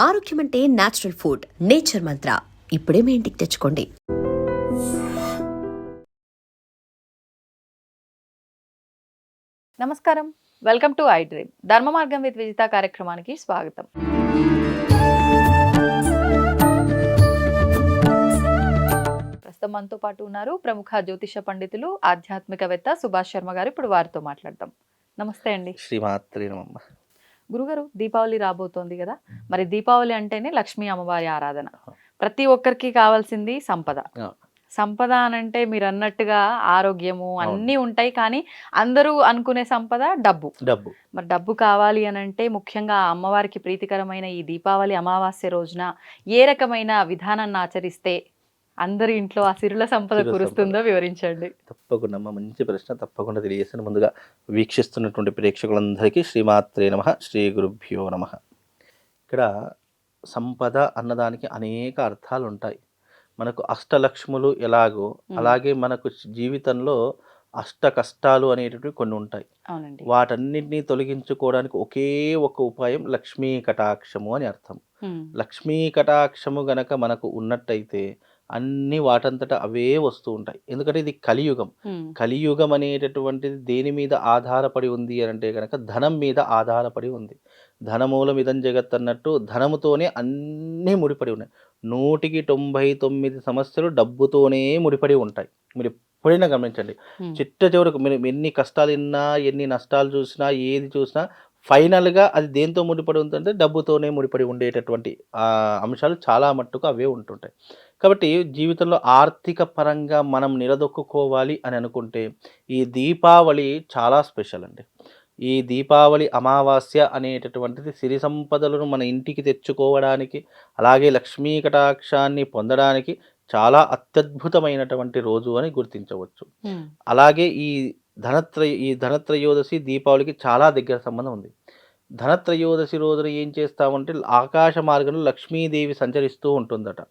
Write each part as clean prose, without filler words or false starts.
ఆరోగ్యం అంటే natural food. Nature మంత్ర ఇప్పుడే మీ ఇంటికి తెచ్చుకోండి. నమస్కారం, వెల్కమ్ టు ఐ డ్రీమ్. ధర్మ మార్గం విత్ విజిత కార్యక్రమానికి స్వాగతం. ప్రస్తుతం మనతో పాటు ఉన్నారు ప్రముఖ జ్యోతిష పండితులు, ఆధ్యాత్మికవేత్త సుభాష్ శర్మ గారు. ఇప్పుడు వారితో మాట్లాడదాం. నమస్తే అండి. శ్రీమాత్రి నమః. గురుగారు, దీపావళి రాబోతోంది కదా, మరి దీపావళి అంటేనే లక్ష్మీ అమ్మవారి ఆరాధన. ప్రతి ఒక్కరికి కావాల్సింది సంపద. సంపద అనంటే మీరు అన్నట్టుగా ఆరోగ్యము అన్నీ ఉంటాయి, కానీ అందరూ అనుకునే సంపద డబ్బు. మరి డబ్బు కావాలి అనంటే ముఖ్యంగా అమ్మవారికి ప్రీతికరమైన ఈ దీపావళి అమావాస్య రోజున ఏ రకమైన విధానాన్ని ఆచరిస్తే అందరి ఇంట్లో ఆ సిరుల సంపద కురుస్తుందో వివరించండి. తప్పకుండా మంచి ప్రశ్న, తప్పకుండా తెలియజేస్తాను. ముందుగా వీక్షిస్తున్నటువంటి ప్రేక్షకులందరికీ శ్రీమాత్రే నమః, శ్రీ గురుభ్యో నమః. ఇక్కడ సంపద అన్నదానికి అనేక అర్థాలు ఉంటాయి. మనకు అష్టలక్ష్ములు ఎలాగో అలాగే మనకు జీవితంలో అష్ట కష్టాలు అనేటటువంటి కొన్ని ఉంటాయి. వాటన్నిటినీ తొలగించుకోవడానికి ఒకే ఒక ఉపాయం లక్ష్మీ కటాక్షము అని అర్థం. లక్ష్మీ కటాక్షము గనక మనకు ఉన్నట్టయితే అన్ని వాటంతటా అవే వస్తూ ఉంటాయి. ఎందుకంటే ఇది కలియుగం. కలియుగం అనేటటువంటిది దేని మీద ఆధారపడి ఉంది అని అంటే కనుక ధనం మీద ఆధారపడి ఉంది. ధనమూలం ఇదం జగత్ అన్నట్టు ధనముతోనే అన్నీ ముడిపడి ఉన్నాయి. 199 సమస్యలు డబ్బుతోనే ముడిపడి ఉంటాయి. మీరు ఎప్పుడైనా గమనించండి. చిట్ట చివరకు మీరు ఎన్ని కష్టాలు విన్నా, ఎన్ని నష్టాలు చూసినా, ఏది చూసినా ఫైనల్గా అది దేంతో ముడిపడి ఉంటుందంటే డబ్బుతోనే ముడిపడి ఉండేటటువంటి అంశాలు చాలా మట్టుకు అవే ఉంటుంటాయి. కాబట్టి జీవితంలో ఆర్థిక పరంగా మనం నిలదొక్కుకోవాలి అని అనుకుంటే ఈ దీపావళి చాలా స్పెషల్ అండి. ఈ దీపావళి అమావాస్య అనేటటువంటిది సిరి సంపదలను మన ఇంటికి తెచ్చుకోవడానికి, అలాగే లక్ష్మీ కటాక్షాన్ని పొందడానికి చాలా అత్యద్భుతమైనటువంటి రోజు అని గుర్తించవచ్చు. అలాగే ఈ ధనత్రయోదశి దీపావళికి చాలా దగ్గర సంబంధం ఉంది. ధనత్రయోదశి రోజున ఏం చేస్తామంటే ఆకాశ మార్గంలో లక్ష్మీదేవి సంచరిస్తూ ఉంటుందట.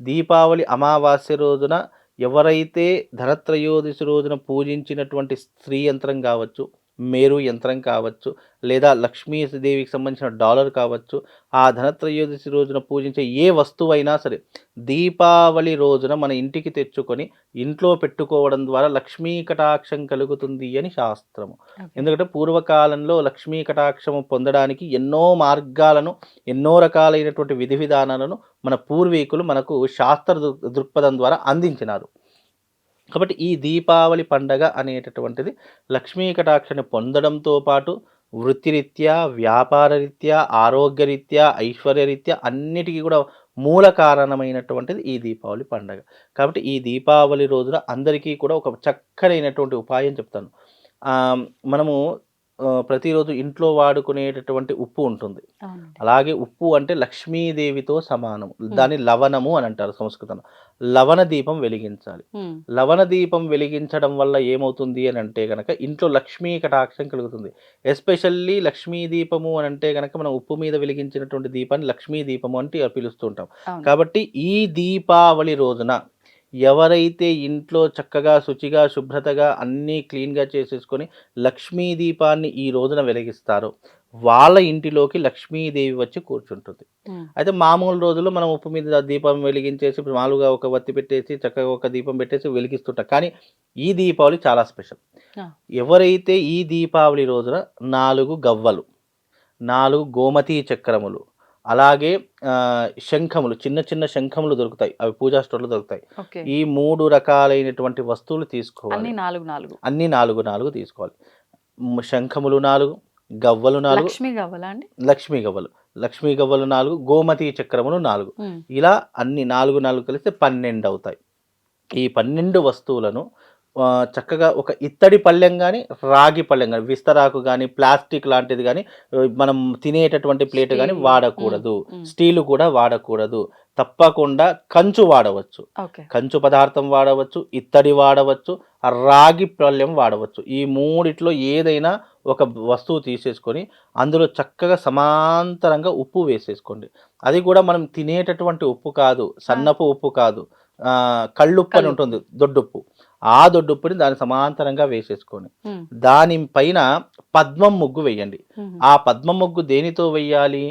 దీపావళి అమావాస్య రోజున ఎవరైతే ధనత్రయోదశి రోజున పూజించినటువంటి స్త్రీ యంత్రం కావచ్చు, మేరు యంత్రం కావచ్చు, లేదా లక్ష్మీదేవికి సంబంధించిన డాలర్ కావచ్చు, ఆ ధనత్రయోదశి రోజున పూజించే ఏ వస్తువైనా సరే దీపావళి రోజున మన ఇంటికి తెచ్చుకొని ఇంట్లో పెట్టుకోవడం ద్వారా లక్ష్మీ కటాక్షం కలుగుతుంది అని శాస్త్రము. ఎందుకంటే పూర్వకాలంలో లక్ష్మీ కటాక్షము పొందడానికి ఎన్నో మార్గాలను, ఎన్నో రకాలైనటువంటి విధి విధానాలను మన పూర్వీకులు మనకు శాస్త్ర దృక్పథం ద్వారా అందించినారు. కాబట్టి ఈ దీపావళి పండగ అనేటటువంటిది లక్ష్మీ కటాక్షాన్ని పొందడంతో పాటు వృత్తిరీత్యా, వ్యాపార రీత్యా, ఆరోగ్యరీత్యా, ఐశ్వర్యరీత్యా అన్నిటికీ కూడా మూల కారణమైనటువంటిది ఈ దీపావళి పండగ. కాబట్టి ఈ దీపావళి రోజున అందరికీ కూడా ఒక చక్కనైనటువంటి ఉపాయం చెప్తాను. మనము ప్రతిరోజు ఇంట్లో వాడుకునేటటువంటి ఉప్పు ఉంటుంది. అలాగే ఉప్పు అంటే లక్ష్మీదేవితో సమానం. దాన్ని లవణము అని అంటారు సంస్కృతంలో. లవణ దీపం వెలిగించాలి. లవణ దీపం వెలిగించడం వల్ల ఏమవుతుంది అని అంటే కనుక ఇంట్లో లక్ష్మీ కటాక్షం కలుగుతుంది. ఎస్పెషల్లీ లక్ష్మీ దీపము అని అంటే కనుక మనం ఉప్పు మీద వెలిగించినటువంటి దీపాన్ని లక్ష్మీ దీపము అంటే పిలుస్తుంటాం. కాబట్టి ఈ దీపావళి రోజున ఎవరైతే ఇంట్లో చక్కగా శుచిగా శుభ్రతగా అన్నీ క్లీన్గా చేసేసుకొని లక్ష్మీ దీపాన్ని ఈ రోజున వెలిగిస్తారో వాళ్ళ ఇంటిలోకి లక్ష్మీదేవి వచ్చి కూర్చుంటుంది. అయితే మామూలు రోజుల్లో మనం ఉప్పు మీద దీపం వెలిగించేసి మామూలుగా ఒక వత్తి పెట్టేసి చక్కగా ఒక దీపం పెట్టేసి వెలిగిస్తుంటాం. కానీ ఈ దీపావళి చాలా స్పెషల్. ఎవరైతే ఈ దీపావళి రోజున 4 గవ్వలు, 4 గోమతీ చక్రములు, అలాగే శంఖములు, చిన్న చిన్న శంఖములు దొరుకుతాయి, అవి పూజా స్టోర్లో దొరుకుతాయి. ఈ 3 రకాలైనటువంటి వస్తువులు తీసుకోవాలి. అన్ని 4 తీసుకోవాలి. శంఖములు 4, గవ్వలు 4, లక్ష్మీ గవ్వలు 4, గోమతీ చక్రములు 4, ఇలా అన్ని 4 కలిస్తే 12 అవుతాయి. ఈ 12 వస్తువులను చక్కగా ఒక ఇత్తడి పళ్ళెం కానీ, రాగి పళ్ళెం కానీ, విస్తరాకు కానీ, ప్లాస్టిక్ లాంటిది కానీ, మనం తినేటటువంటి ప్లేట్ కానీ వాడకూడదు. స్టీలు కూడా వాడకూడదు. తప్పకుండా కంచు వాడవచ్చు. కంచు పదార్థం వాడవచ్చు, ఇత్తడి వాడవచ్చు, రాగి పళ్ళెం వాడవచ్చు. ఈ 3 ఏదైనా ఒక వస్తువు తీసేసుకొని అందులో చక్కగా సమాంతరంగా ఉప్పు వేసేసుకోండి. అది కూడా మనం తినేటటువంటి ఉప్పు కాదు, సన్నపు ఉప్పు కాదు, కళ్ళుప్పు అని ఉంటుంది, దొడ్డుప్పు. ఆ దొడ్డుప్పుని దాని సమాంతరంగా వేసేసుకొని దానిపైన పద్మం ముగ్గు వేయండి. ఆ పద్మం ముగ్గు దేనితో వేయాలి?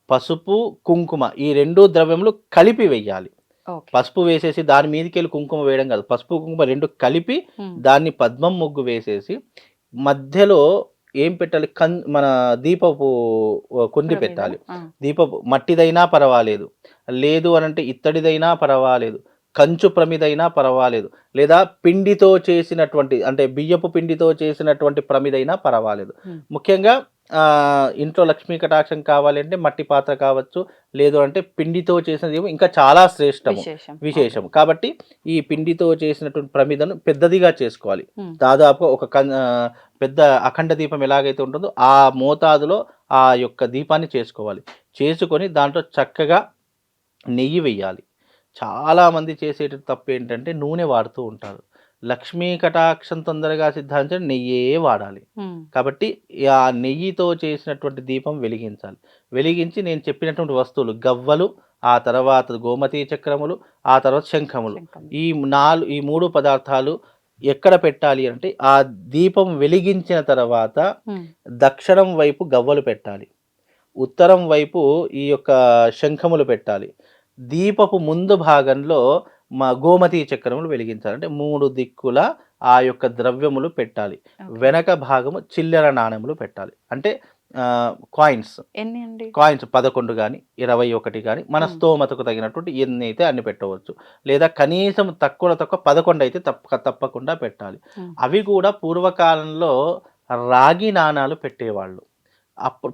పసుపు కుంకుమ ఈ 2 ద్రవ్యములు కలిపి వెయ్యాలి. ఓకే. పసుపు వేసేసి దాని మీదకెళ్ళి కుంకుమ వేయడం కాదు. పసుపు కుంకుమ 2 కలిపి దాన్ని పద్మం ముగ్గు వేసేసి మధ్యలో ఏం పెట్టాలి, మన దీపపు కుంది పెట్టాలి. దీపపు మట్టిదైనా పర్వాలేదు, లేదు అనంటే ఇత్తడిదైనా పర్వాలేదు, కంచు ప్రమిదైనా పర్వాలేదు, లేదా పిండితో చేసినటువంటి అంటే బియ్యపు పిండితో చేసినటువంటి ప్రమిదైనా పర్వాలేదు. ముఖ్యంగా ఇంట్లో లక్ష్మీ కటాక్షం కావాలి అంటే మట్టి పాత్ర కావచ్చు, లేదు అంటే పిండితో చేసినది ఇంకా చాలా శ్రేష్టము విశేషం. కాబట్టి ఈ పిండితో చేసినటువంటి ప్రమిదను పెద్దదిగా చేసుకోవాలి. దాదాపుగా ఒక పెద్ద అఖండ దీపం ఎలాగైతే ఉంటుందో ఆ మోతాదులో ఆ యొక్క దీపాన్ని చేసుకోవాలి. చేసుకొని దాంట్లో చక్కగా నెయ్యి వెయ్యాలి. చాలామంది చేసేట తప్పు ఏంటంటే నూనె వాడుతూ ఉంటారు. లక్ష్మీ కటాక్షం తొందరగా సిద్ధాంతం నెయ్యే వాడాలి. కాబట్టి ఆ నెయ్యితో చేసినటువంటి దీపం వెలిగించాలి. వెలిగించి నేను చెప్పినటువంటి వస్తువులు గవ్వలు, ఆ తర్వాత గోమతీ చక్రములు, ఆ తర్వాత శంఖములు, ఈ 3 పదార్థాలు ఎక్కడ పెట్టాలి అంటే ఆ దీపం వెలిగించిన తర్వాత దక్షిణం వైపు గవ్వలు పెట్టాలి, ఉత్తరం వైపు ఈ యొక్క శంఖములు పెట్టాలి, దీపపు ముందు భాగంలో గోమతీ చక్రములు వెలిగించాలి. అంటే 3 దిక్కుల ఆ యొక్క ద్రవ్యములు పెట్టాలి. వెనక భాగము చిల్లర నాణెములు పెట్టాలి. అంటే కాయిన్స్ 11 కానీ 21 కానీ మన స్తోమతకు తగినటువంటి ఎన్ని అయితే అన్ని పెట్టవచ్చు. లేదా కనీసం తక్కువ 11 అయితే తప్పకుండా పెట్టాలి. అవి కూడా పూర్వకాలంలో రాగి నాణాలు పెట్టేవాళ్ళు,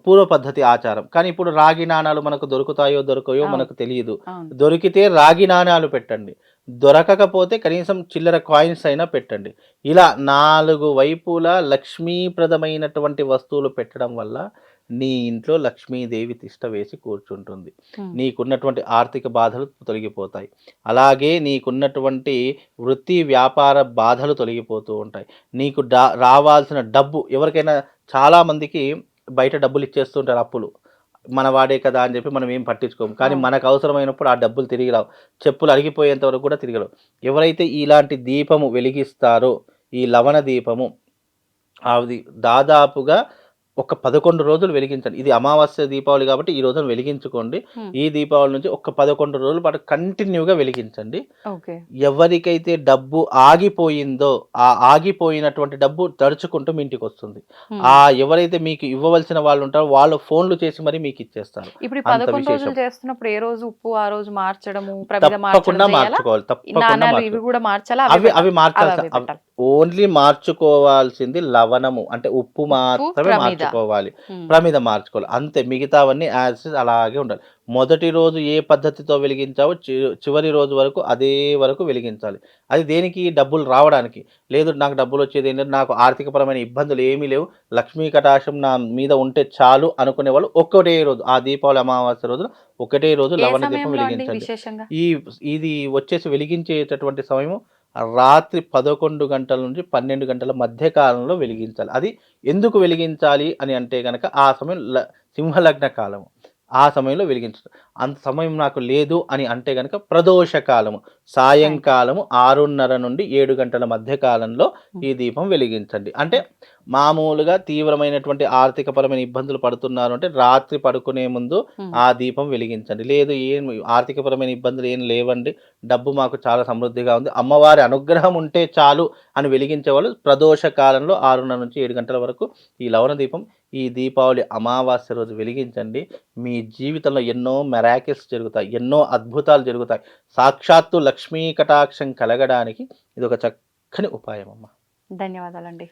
పూర్వ పద్ధతి ఆచారం. కానీ ఇప్పుడు రాగి నాణాలు మనకు దొరుకుతాయో దొరకయో మనకు తెలియదు. దొరికితే రాగి నాణాలు పెట్టండి, దొరకకపోతే కనీసం చిల్లర కాయిన్స్ అయినా పెట్టండి. ఇలా 4 వైపులా లక్ష్మీప్రదమైనటువంటి వస్తువులు పెట్టడం వల్ల నీ ఇంట్లో లక్ష్మీదేవి తిష్ట వేసి కూర్చుంటుంది. నీకున్నటువంటి ఆర్థిక బాధలు తొలగిపోతాయి. అలాగే నీకున్నటువంటి వృత్తి వ్యాపార బాధలు తొలగిపోతూ ఉంటాయి. నీకు రావాల్సిన డబ్బు, ఎవరికైనా చాలామందికి బయట డబ్బులు ఇచ్చేస్తుంటారు అప్పులు, మన వాడే కదా అని చెప్పి మనం ఏం పట్టించుకోము. కానీ మనకు అవసరమైనప్పుడు ఆ డబ్బులు తిరిగి రావు, చెప్పులు అరిగిపోయేంత వరకు కూడా తిరిగి రావు. ఎవరైతే ఇలాంటి దీపము వెలిగిస్తారో, ఈ లవణ దీపము అది దాదాపుగా ఒక 11 రోజులు వెలిగించండి. ఇది అమావాస్య దీపావళి కాబట్టి ఈ రోజున వెలిగించుకోండి. ఈ దీపావళి నుంచి ఒక 11 రోజుల పాటు కంటిన్యూగా వెలిగించండి. ఎవరికైతే డబ్బు ఆగిపోయిందో ఆ ఆగిపోయినటువంటి డబ్బు తడుచుకుంటూ మీ ఇంటికి వస్తుంది. ఆ ఎవరైతే మీకు ఇవ్వవలసిన వాళ్ళు ఉంటారో వాళ్ళు ఫోన్లు చేసి మరి మీకు ఇచ్చేస్తారు. చేస్తున్నప్పుడు ఏ రోజు ఉప్పు ఆ రోజు మార్చడము తప్పకుండా మార్చుకోవాలి. తప్పకుండా అవి మార్చాలి. ఓన్లీ మార్చుకోవాల్సింది లవణము అంటే ఉప్పు మాత్రమే మార్చుకోవాలి, ప్రమిద మార్చుకోవాలి, అంతే. మిగతావన్నీ యాజ్ అలాగే ఉండాలి. మొదటి రోజు ఏ పద్ధతితో వెలిగించావో చివరి రోజు వరకు అదే వరకు వెలిగించాలి. అది దేనికి, డబ్బులు రావడానికి. లేదు నాకు డబ్బులు వచ్చేది ఏంటంటే నాకు ఆర్థికపరమైన ఇబ్బందులు ఏమీ లేవు, లక్ష్మీ కటాక్షం నా మీద ఉంటే చాలు అనుకునే వాళ్ళు ఒకటే రోజు, ఆ దీపావళి అమావాస్య రోజున ఒకటే రోజు లవణ దీపం వెలిగించండి. ఇది వచ్చేసి వెలిగించేటటువంటి సమయం రాత్రి 11 గంటల నుంచి 12 గంటల మధ్య కాలంలో వెలిగించాలి. అది ఎందుకు వెలిగించాలి అని అంటే కనుక ఆ సమయం సింహలగ్న కాలము, ఆ సమయంలో వెలిగించడం. అంత సమయం నాకు లేదు అని అంటే కనుక ప్రదోష కాలము, సాయంకాలము 6:30 నుండి 7 గంటల మధ్య కాలంలో ఈ దీపం వెలిగించండి. అంటే మామూలుగా తీవ్రమైనటువంటి ఆర్థికపరమైన ఇబ్బందులు పడుతున్నారు అంటే రాత్రి పడుకునే ముందు ఆ దీపం వెలిగించండి. లేదు ఏం ఆర్థికపరమైన ఇబ్బందులు ఏం లేవండి, డబ్బు మాకు చాలా సమృద్ధిగా ఉంది, అమ్మవారి అనుగ్రహం ఉంటే చాలు అని వెలిగించే వాళ్ళు ప్రదోష కాలంలో 6:30 నుంచి 7 గంటల వరకు ఈ లవణ దీపం ఈ దీపావళి అమావాస్య రోజు వెలిగించండి. మీ జీవితంలో ఎన్నో మెరాకిల్స్ జరుగుతాయి, ఎన్నో అద్భుతాలు జరుగుతాయి. సాక్షాత్తు లక్ష్మీ కటాక్షం కలగడానికి ఇది ఒక చక్కని ఉపాయం అమ్మ. ధన్యవాదాలండి.